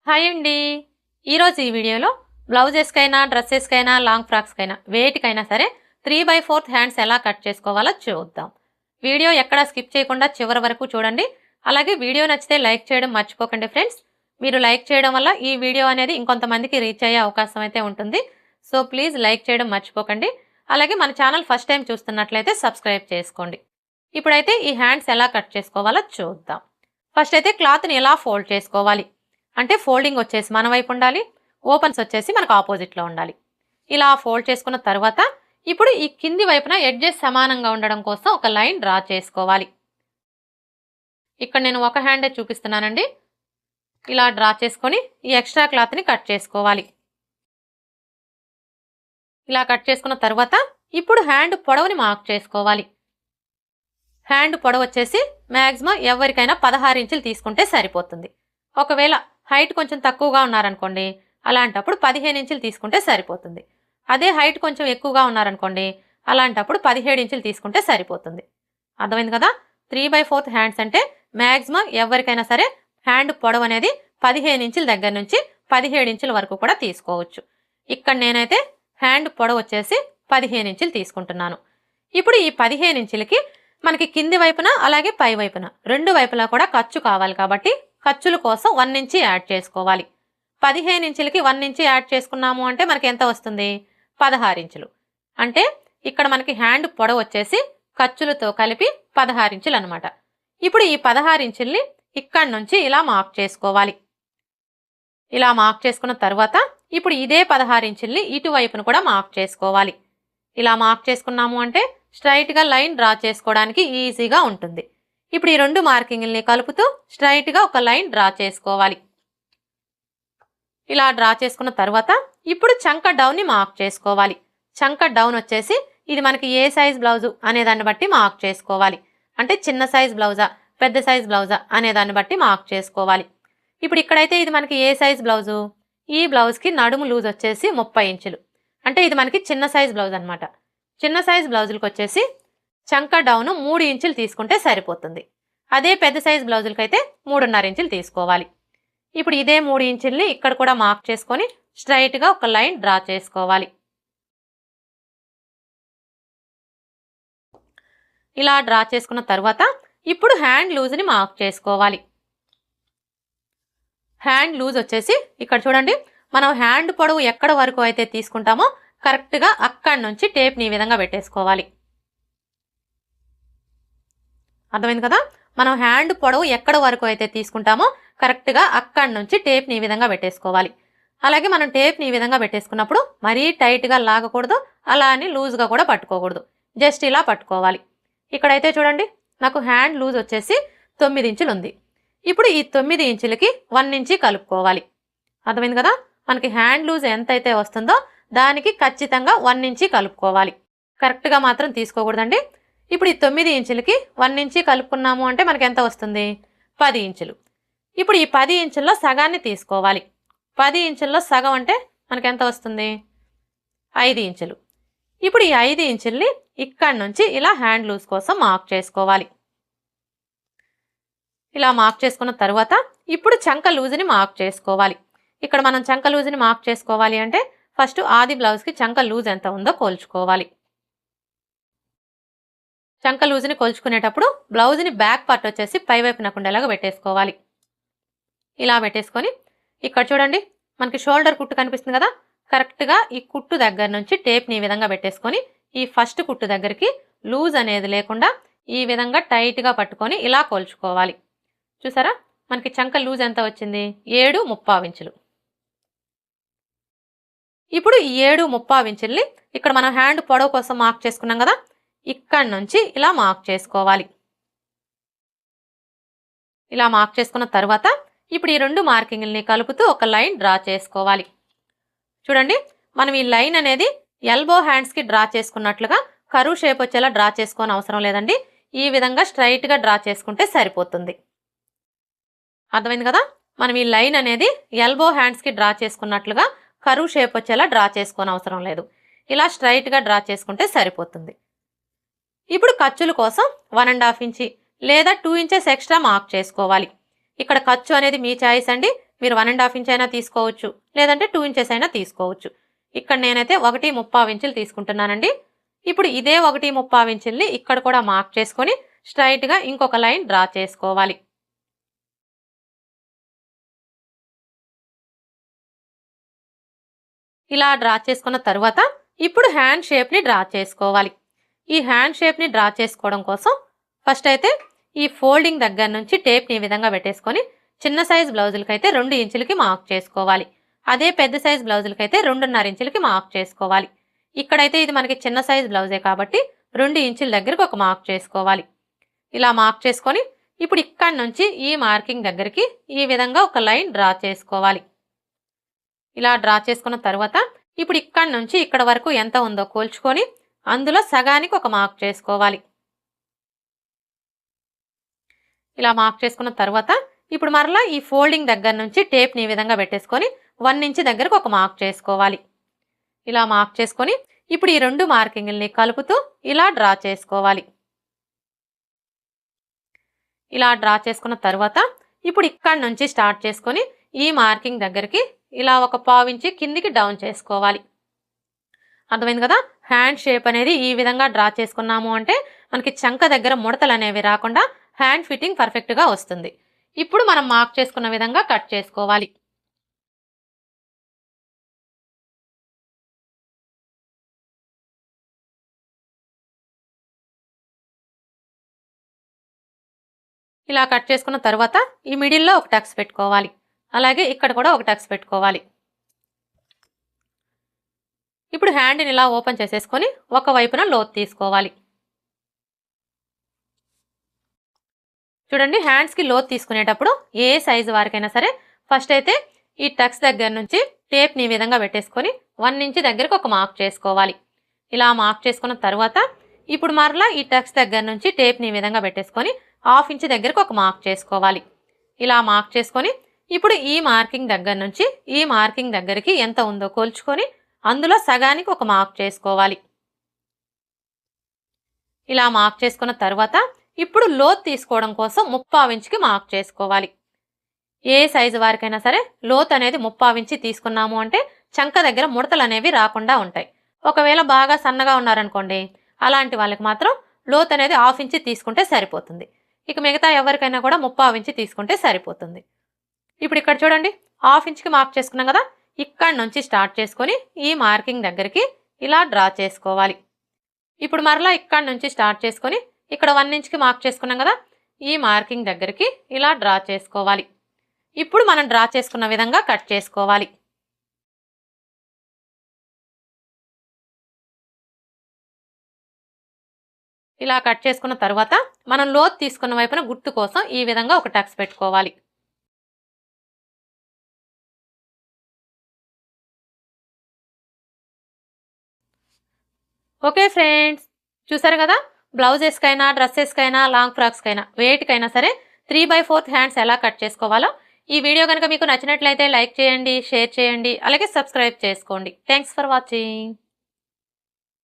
Hi అండి. ఈరోజు ఈ వీడియోలో బ్లౌజెస్కైనా డ్రెస్సెస్కైనా లాంగ్ ఫ్రాక్స్కైనా వేటికైనా సరే 3/4 హ్యాండ్స్ ఎలా కట్ చేసుకోవాలో చూద్దాం. వీడియో ఎక్కడా స్కిప్ చేయకుండా చివరి వరకు చూడండి. అలాగే వీడియో నచ్చితే లైక్ చేయడం మర్చిపోకండి ఫ్రెండ్స్. మీరు లైక్ చేయడం వల్ల ఈ వీడియో అనేది ఇంకొంతమందికి రీచ్ అయ్యే అవకాశం అయితే ఉంటుంది. సో ప్లీజ్ లైక్ చేయడం మర్చిపోకండి. అలాగే మన ఛానల్ ఫస్ట్ టైం చూస్తున్నట్లయితే సబ్స్క్రైబ్ చేసుకోండి. ఇప్పుడైతే ఈ హ్యాండ్స్ ఎలా కట్ చేసుకోవాలో చూద్దాం. ఫస్ట్ అయితే క్లాత్ని ఎలా ఫోల్డ్ చేసుకోవాలి అంటే ఫోల్డింగ్ వచ్చేసి మన వైపు ఉండాలి, ఓపెన్స్ వచ్చేసి మనకు ఆపోజిట్లో ఉండాలి. ఇలా ఫోల్డ్ చేసుకున్న తర్వాత ఇప్పుడు ఈ కింది వైపున ఎడ్జెస్ సమానంగా ఉండడం కోసం ఒక లైన్ డ్రా చేసుకోవాలి. ఇక్కడ నేను ఒక హ్యాండే చూపిస్తున్నానండి. ఇలా డ్రా చేసుకొని ఈ ఎక్స్ట్రా క్లాత్ని కట్ చేసుకోవాలి. ఇలా కట్ చేసుకున్న తర్వాత ఇప్పుడు హ్యాండ్ పొడవుని మార్క్ చేసుకోవాలి. హ్యాండ్ పొడవు వచ్చేసి మ్యాక్సిమం ఎవరికైనా 16 ఇంచులు తీసుకుంటే సరిపోతుంది. ఒకవేళ హైట్ కొంచెం తక్కువగా ఉన్నారనుకోండి, అలాంటప్పుడు 15 ఇంచులు తీసుకుంటే సరిపోతుంది. అదే హైట్ కొంచెం ఎక్కువగా ఉన్నారనుకోండి, అలాంటప్పుడు 17 ఇంచులు తీసుకుంటే సరిపోతుంది. అర్థమైంది కదా? 3/4 హ్యాండ్స్ అంటే మ్యాక్సిమం ఎవరికైనా సరే హ్యాండ్ పొడవు అనేది 15 ఇంచుల దగ్గర నుంచి 17 ఇంచుల వరకు కూడా తీసుకోవచ్చు. ఇక్కడ నేనైతే హ్యాండ్ పొడవు వచ్చేసి 15 ఇంచులు తీసుకుంటున్నాను. ఇప్పుడు ఈ 15 ఇంచులకి మనకి కింది వైపున అలాగే పై వైపున రెండు వైపులా కూడా ఖర్చు కావాలి కాబట్టి ఖర్చుల కోసం 1 ఇంచ్ యాడ్ చేసుకోవాలి. 15 ఇంచులకి 1 ఇంచ్ యాడ్ చేసుకున్నాము అంటే మనకి ఎంత వస్తుంది? 16 ఇంచులు. అంటే ఇక్కడ మనకి హ్యాండ్ పొడవు వచ్చేసి ఖర్చులతో కలిపి 16 ఇంచులు అనమాట. ఇప్పుడు ఈ 16 ఇంచుల్ని ఇక్కడ నుంచి ఇలా మార్క్ చేసుకోవాలి. ఇలా మార్క్ చేసుకున్న తర్వాత ఇప్పుడు ఇదే 16 ఇంచుల్ని ఇటువైపును కూడా మార్క్ చేసుకోవాలి. ఇలా మార్క్ చేసుకున్నాము అంటే స్ట్రైట్గా లైన్ డ్రా చేసుకోవడానికి ఈజీగా ఉంటుంది. ఇప్పుడు ఈ రెండు మార్కింగ్ని కలుపుతూ స్ట్రైట్గా ఒక లైన్ డ్రా చేసుకోవాలి. ఇలా డ్రా చేసుకున్న తర్వాత ఇప్పుడు చంక డౌన్ని మార్క్ చేసుకోవాలి. చంక డౌన్ వచ్చేసి ఇది మనకి ఏ సైజ్ బ్లౌజు అనేదాన్ని బట్టి మార్క్ చేసుకోవాలి. అంటే చిన్న సైజ్ బ్లౌజా పెద్ద సైజ్ బ్లౌజా అనేదాన్ని బట్టి మార్క్ చేసుకోవాలి. ఇప్పుడు ఇక్కడైతే ఇది మనకి ఏ సైజ్ బ్లౌజు, ఈ బ్లౌజ్కి నడుము లూజ్ వచ్చేసి 30 ఇంచులు. అంటే ఇది మనకి చిన్న సైజ్ బ్లౌజ్ అనమాట. చిన్న సైజ్ బ్లౌజులకు వచ్చేసి చంక డౌన్ 3 ఇంచులు తీసుకుంటే సరిపోతుంది. అదే పెద్ద సైజ్ బ్లౌజులకి అయితే 3.5 ఇంచులు తీసుకోవాలి. ఇప్పుడు ఇదే 3 ఇంచుల్ని ఇక్కడ కూడా మార్క్ చేసుకొని స్ట్రైట్గా ఒక లైన్ డ్రా చేసుకోవాలి. ఇలా డ్రా చేసుకున్న తర్వాత ఇప్పుడు హ్యాండ్ లూజ్ని మార్క్ చేసుకోవాలి. హ్యాండ్ లూజ్ వచ్చేసి ఇక్కడ చూడండి, మనం హ్యాండ్ పొడవు ఎక్కడ వరకు అయితే తీసుకుంటామో కరెక్ట్గా అక్కడి నుంచి టేప్ని ఈ విధంగా పెట్టేసుకోవాలి. అర్థమైంది కదా? మనం హ్యాండ్ పొడవు ఎక్కడ వరకు అయితే తీసుకుంటామో కరెక్ట్గా అక్కడి నుంచి టేప్ని ఈ విధంగా పెట్టేసుకోవాలి. అలాగే మనం టేప్ని ఈ విధంగా పెట్టేసుకున్నప్పుడు మరీ టైట్గా లాగకూడదు, అలా అని లూజ్గా కూడా పట్టుకోకూడదు. జస్ట్ ఇలా పట్టుకోవాలి. ఇక్కడైతే చూడండి, నాకు హ్యాండ్ లూజ్ వచ్చేసి 9 ఇంచులు ఉంది. ఇప్పుడు ఈ 9 ఇంచులకి 1 ఇంచి కలుపుకోవాలి. అర్థమైంది కదా? మనకి హ్యాండ్ లూజ్ ఎంతైతే వస్తుందో దానికి ఖచ్చితంగా 1 ఇంచి కలుపుకోవాలి. కరెక్ట్గా మాత్రం తీసుకోకూడదండి. ఇప్పుడు ఈ 9 ఇంచులకి 1 ఇంచి కలుపుకున్నాము అంటే మనకి ఎంత వస్తుంది? 10 ఇంచులు. ఇప్పుడు ఈ 10 ఇంచుల్లో సగాన్ని తీసుకోవాలి. 10 ఇంచుల్లో సగం అంటే మనకి ఎంత వస్తుంది? 5 ఇంచులు. ఇప్పుడు ఈ 5 ఇంచుల్ని ఇక్కడి నుంచి ఇలా హ్యాండ్ లూజ్ కోసం మార్క్ చేసుకోవాలి. ఇలా మార్క్ చేసుకున్న తర్వాత ఇప్పుడు చంక లూజ్ని మార్క్ చేసుకోవాలి. ఇక్కడ మనం చంక లూజ్ని మార్క్ చేసుకోవాలి అంటే ఫస్ట్ ఆది బ్లౌజ్కి చంక లూజ్ ఎంత ఉందో కొలుచుకోవాలి. చంక లూజ్ని కొలుచుకునేటప్పుడు బ్లౌజ్ని బ్యాక్ పార్ట్ వచ్చేసి పై వైపున ఉండేలాగా పెట్టేసుకోవాలి. ఇలా పెట్టేసుకొని ఇక్కడ చూడండి, మనకి షోల్డర్ కుట్టు కనిపిస్తుంది కదా, కరెక్ట్గా ఈ కుట్టు దగ్గర నుంచి టేప్ని ఈ విధంగా పెట్టేసుకొని ఈ ఫస్ట్ కుట్టు దగ్గరికి లూజ్ అనేది లేకుండా ఈ విధంగా టైట్గా పట్టుకొని ఇలా కొలుచుకోవాలి. చూసారా, మనకి చంక లూజ్ ఎంత వచ్చింది? 7.75 ఇంచులు. ఇప్పుడు ఈ 7.75 ఇంచుల్ని ఇక్కడ మనం హ్యాండ్ పొడవు కోసం మార్క్ చేసుకున్నాం కదా, ఇక్కడి నుంచి ఇలా మార్క్ చేసుకోవాలి. ఇలా మార్క్ చేసుకున్న తర్వాత ఇప్పుడు ఈ రెండు మార్కింగ్ని కలుపుతూ ఒక లైన్ డ్రా చేసుకోవాలి. చూడండి, మనం ఈ లైన్ అనేది ఎల్బో హ్యాండ్స్కి డ్రా చేసుకున్నట్లుగా కరువు షేప్ వచ్చేలా డ్రా చేసుకోని అవసరం లేదండి. ఈ విధంగా స్ట్రైట్గా డ్రా చేసుకుంటే సరిపోతుంది. అర్థమైంది కదా? మనం ఈ లైన్ అనేది ఎల్బో హ్యాండ్స్కి డ్రా చేసుకున్నట్లుగా కరువు షేప్ వచ్చేలా డ్రా చేసుకోని అవసరం లేదు. ఇలా స్ట్రైట్గా డ్రా చేసుకుంటే సరిపోతుంది. ఇప్పుడు ఖర్చుల కోసం 1.5 ఇంచి లేదా 2 ఇంచెస్ ఎక్స్ట్రా మార్క్ చేసుకోవాలి. ఇక్కడ ఖర్చు అనేది మీ చాయిస్ అండి. మీరు 1.5 ఇంచ్ అయినా తీసుకోవచ్చు, లేదంటే 2 ఇంచెస్ అయినా తీసుకోవచ్చు. ఇక్కడ నేనైతే 1.35 ఇంచులు తీసుకుంటున్నానండి. ఇప్పుడు ఇదే 1.35 ఇంచుల్ని ఇక్కడ కూడా మార్క్ చేసుకొని స్ట్రైట్గా ఇంకొక లైన్ డ్రా చేసుకోవాలి. ఇలా డ్రా చేసుకున్న తర్వాత ఇప్పుడు హ్యాండ్ షేప్ని డ్రా చేసుకోవాలి. ఈ హ్యాండ్ షేప్ని డ్రా చేసుకోవడం కోసం ఫస్ట్ అయితే ఈ ఫోల్డింగ్ దగ్గర నుంచి టేప్ని ఈ విధంగా పెట్టేసుకొని చిన్న సైజ్ బ్లౌజులకైతే 2 ఇంచులకి మార్క్ చేసుకోవాలి. అదే పెద్ద సైజ్ బ్లౌజులకైతే 2.5 ఇంచులకి మార్క్ చేసుకోవాలి. ఇక్కడైతే ఇది మనకి చిన్న సైజ్ బ్లౌజే కాబట్టి 2 ఇంచుల దగ్గరకు ఒక మార్క్ చేసుకోవాలి. ఇలా మార్క్ చేసుకొని ఇప్పుడు ఇక్కడ నుంచి ఈ మార్కింగ్ దగ్గరికి ఈ విధంగా ఒక లైన్ డ్రా చేసుకోవాలి. ఇలా డ్రా చేసుకున్న తర్వాత ఇప్పుడు ఇక్కడ నుంచి ఇక్కడ వరకు ఎంత ఉందో కోల్చుకొని అందులో సగానికి ఒక మార్క్ చేసుకోవాలి. ఇలా మార్క్ చేసుకున్న తర్వాత ఇప్పుడు మరలా ఈ ఫోల్డింగ్ దగ్గర నుంచి టేప్ని ఈ విధంగా పెట్టేసుకొని 1 ఇంచ్ దగ్గరకు ఒక మార్క్ చేసుకోవాలి. ఇలా మార్క్ చేసుకొని ఇప్పుడు ఈ 2 మార్కింగ్ని కలుపుతూ ఇలా డ్రా చేసుకోవాలి. ఇలా డ్రా చేసుకున్న తర్వాత ఇప్పుడు ఇక్కడ నుంచి స్టార్ట్ చేసుకొని ఈ మార్కింగ్ దగ్గరికి ఇలా ఒక 1/4 ఇంచ్ కిందికి డౌన్ చేసుకోవాలి. అర్థమైంది కదా? హ్యాండ్ షేప్ అనేది ఈ విధంగా డ్రా చేసుకున్నాము అంటే మనకి చంక దగ్గర ముడతలు అనేవి రాకుండా హ్యాండ్ ఫిట్టింగ్ పర్ఫెక్ట్గా వస్తుంది. ఇప్పుడు మనం మార్క్ చేసుకున్న విధంగా కట్ చేసుకోవాలి. ఇలా కట్ చేసుకున్న తర్వాత ఈ మిడిల్లో ఒక టక్స్ పెట్టుకోవాలి. అలాగే ఇక్కడ కూడా ఒక టక్స్ పెట్టుకోవాలి. ఇప్పుడు హ్యాండ్ని ఇలా ఓపెన్ చేసేసుకొని ఒక వైపున లోతు తీసుకోవాలి. చూడండి, హ్యాండ్స్కి లోతు తీసుకునేటప్పుడు ఏ సైజు వారికైనా సరే ఫస్ట్ అయితే ఈ టక్స్ దగ్గర నుంచి టేప్ని ఈ విధంగా పెట్టేసుకొని 1 ఇంచ్ దగ్గరకు ఒక మార్క్ చేసుకోవాలి. ఇలా మార్క్ చేసుకున్న తర్వాత ఇప్పుడు మరలా ఈ టక్స్ దగ్గర నుంచి టేప్ని ఈ విధంగా పెట్టేసుకొని 1/2 ఇంచ్ దగ్గరకు ఒక మార్క్ చేసుకోవాలి. ఇలా మార్క్ చేసుకొని ఇప్పుడు ఈ మార్కింగ్ దగ్గర నుంచి ఈ మార్కింగ్ దగ్గరికి ఎంత ఉందో కోల్చుకొని అందులో సగానికి ఒక మార్క్ చేసుకోవాలి. ఇలా మార్క్ చేసుకున్న తర్వాత ఇప్పుడు లోతు తీసుకోవడం కోసం 3/4 ఇంచ్కి మార్క్ చేసుకోవాలి. ఏ సైజు వారికైనా సరే లోతు అనేది 3/4 ఇంచ్ తీసుకున్నాము అంటే చంక దగ్గర ముడతలు అనేవి రాకుండా ఉంటాయి. ఒకవేళ బాగా సన్నగా ఉన్నారనుకోండి, అలాంటి వాళ్ళకి మాత్రం లోతు అనేది 1/2 ఇంచ్ తీసుకుంటే సరిపోతుంది. ఇక మిగతా ఎవరికైనా కూడా 3/4 ఇంచ్ తీసుకుంటే సరిపోతుంది. ఇప్పుడు ఇక్కడ చూడండి, 1/2 ఇంచ్కి మార్క్ చేసుకున్నాం కదా, ఇక్కడ నుంచి స్టార్ట్ చేసుకొని ఈ మార్కింగ్ దగ్గరికి ఇలా డ్రా చేసుకోవాలి. ఇప్పుడు మరలా ఇక్కడ నుంచి స్టార్ట్ చేసుకొని ఇక్కడ 1 ఇంచ్కి మార్క్ చేసుకున్నాం కదా, ఈ మార్కింగ్ దగ్గరికి ఇలా డ్రా చేసుకోవాలి. ఇప్పుడు మనం డ్రా చేసుకున్న విధంగా కట్ చేసుకోవాలి. ఇలా కట్ చేసుకున్న తర్వాత మనం లోతు తీసుకున్న వైపున గుర్తు కోసం ఈ విధంగా ఒక టక్స్ పెట్టుకోవాలి. ఓకే ఫ్రెండ్స్, చూసారు కదా, బ్లౌజెస్కైనా డ్రెస్సెస్కైనా లాంగ్ ఫ్రాక్స్కైనా వేటికైనా సరే 3/4 హ్యాండ్స్ ఎలా కట్ చేసుకోవాలో ఈ వీడియో కనుక మీకు నచ్చినట్లయితే లైక్ చేయండి, షేర్ చేయండి, అలాగే సబ్స్క్రైబ్ చేసుకోండి. Thanks for watching.